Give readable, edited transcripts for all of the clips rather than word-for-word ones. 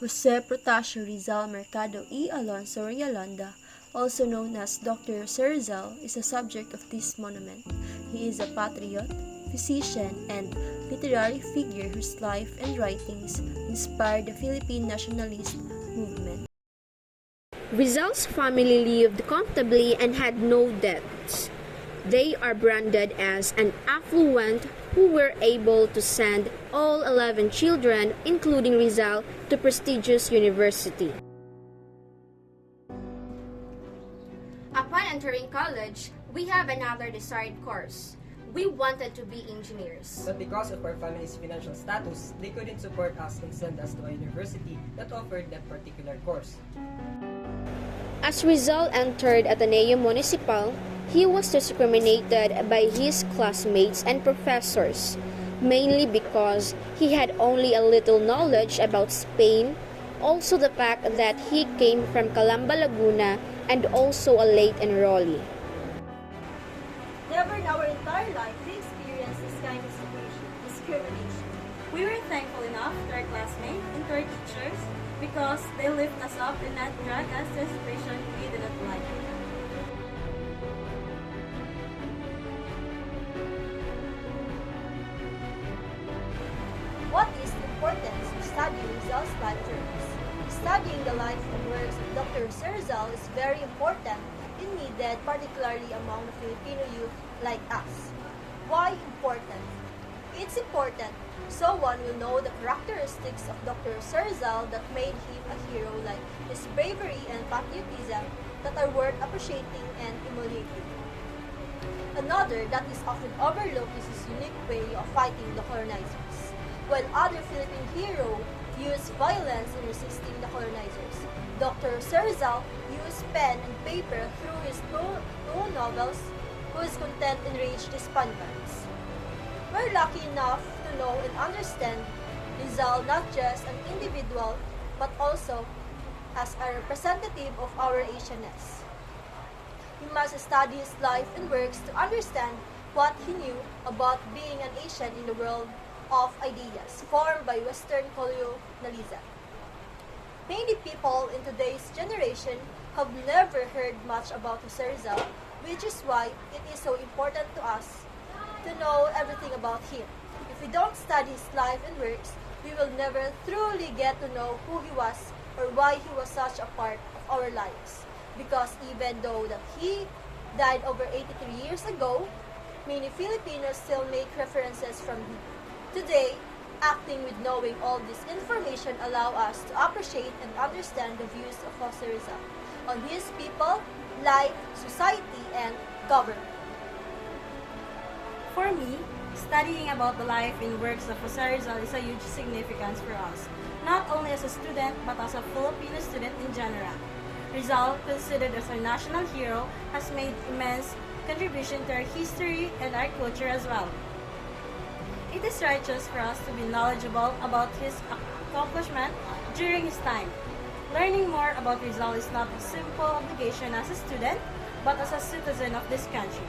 Jose Protasio Rizal Mercado y Alonso Realanda, also known as Dr. Sir Rizal, is a subject of this monument. He is a patriot, physician, and literary figure whose life and writings inspired the Philippine nationalist movement. Rizal's family lived comfortably and had no debts. They are branded as an affluent who were able to send all 11 children, including Rizal, to prestigious university. Upon entering college, we have another desired course. We wanted to be engineers. But because of our family's financial status, they couldn't support us and send us to a university that offered that particular course. As Rizal entered Ateneo Municipal, he was discriminated by his classmates and professors, mainly because he had only a little knowledge about Spain, also the fact that he came from Calamba, Laguna, and also a late enrollee. Never in our entire life we experienced this kind of discrimination. We were thankful enough to our classmates and to our teachers because they lift us up and not drag us to a situation we did not like. What is the importance of studying Rizal's life journeys? Studying the life and works of Dr. Sir Rizal is very important and needed, particularly among the Filipino youth like us. Why important? It's important so one will know the characteristics of Dr. Sir Rizal that made him a hero, like his bravery and patriotism that are worth appreciating and emulating. Another that is often overlooked is his unique way of fighting the colonizers. While other Philippine heroes used violence in resisting the colonizers, Dr. Sir Rizal used pen and paper through his two novels whose content enraged the Spaniards. We're lucky enough to know and understand Rizal not just an individual but also as a representative of our Asianness. We must study his life and works to understand what he knew about being an Asian in the world of ideas formed by Western colonialism. Many people in today's generation have never heard much about Jose Rizal, which is why it is so important to us to know everything about him. If we don't study his life and works, we will never truly get to know who he was or why he was such a part of our lives. Because even though that he died over 83 years ago, many Filipinos still make references from him. Today, acting with knowing all this information allow us to appreciate and understand the views of Jose Rizal on his people, life, society, and government. For me, studying about the life and works of Jose Rizal is a huge significance for us, not only as a student but as a Filipino student in general. Rizal, considered as our national hero, has made immense contribution to our history and our culture as well. It is righteous for us to be knowledgeable about his accomplishment during his time. Learning more about Rizal is not a simple obligation as a student, but as a citizen of this country.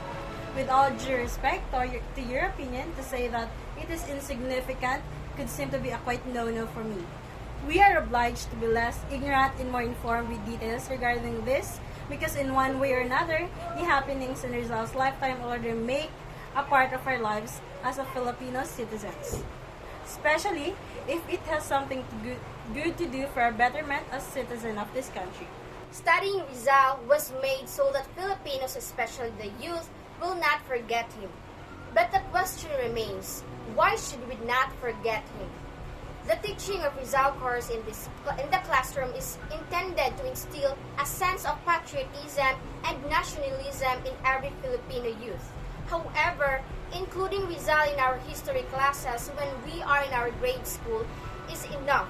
With all due respect to your opinion, to say that it is insignificant could seem to be a quite no-no for me. We are obliged to be less ignorant and more informed with details regarding this, because in one way or another, the happenings in Rizal's lifetime already make a part of our lives as a Filipino citizens. Especially if it has something good to do for our betterment as citizen of this country. Studying Rizal was made so that Filipinos, especially the youth, will not forget him. But the question remains, why should we not forget him? The teaching of Rizal course in the classroom is intended to instill a sense of patriotism and nationalism in every Filipino youth. However, including Rizal in our history classes when we are in our grade school is enough.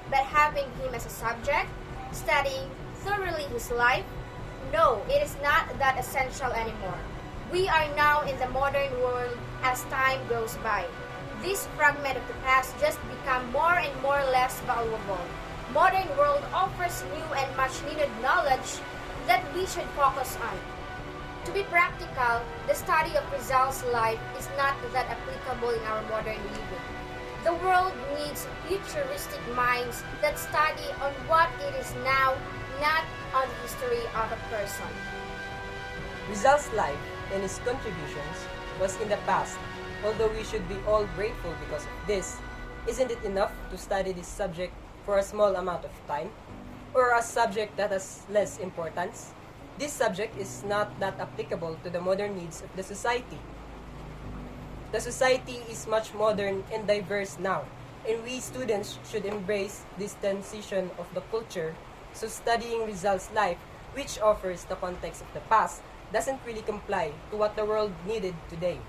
But having him as a subject, studying thoroughly his life, no, it is not that essential anymore. We are now in the modern world as time goes by. This fragment of the past just become more and more less valuable. Modern world offers new and much needed knowledge that we should focus on. To be practical, the study of Rizal's life is not that applicable in our modern living. The world needs futuristic minds that study on what it is now, not on the history of a person. Rizal's life and his contributions was in the past. Although we should be all grateful because of this, isn't it enough to study this subject for a small amount of time? Or a subject that has less importance? This subject is not that applicable to the modern needs of the society. The society is much modern and diverse now, and we students should embrace this transition of the culture, so studying Rizal's life, which offers the context of the past, doesn't really comply to what the world needed today.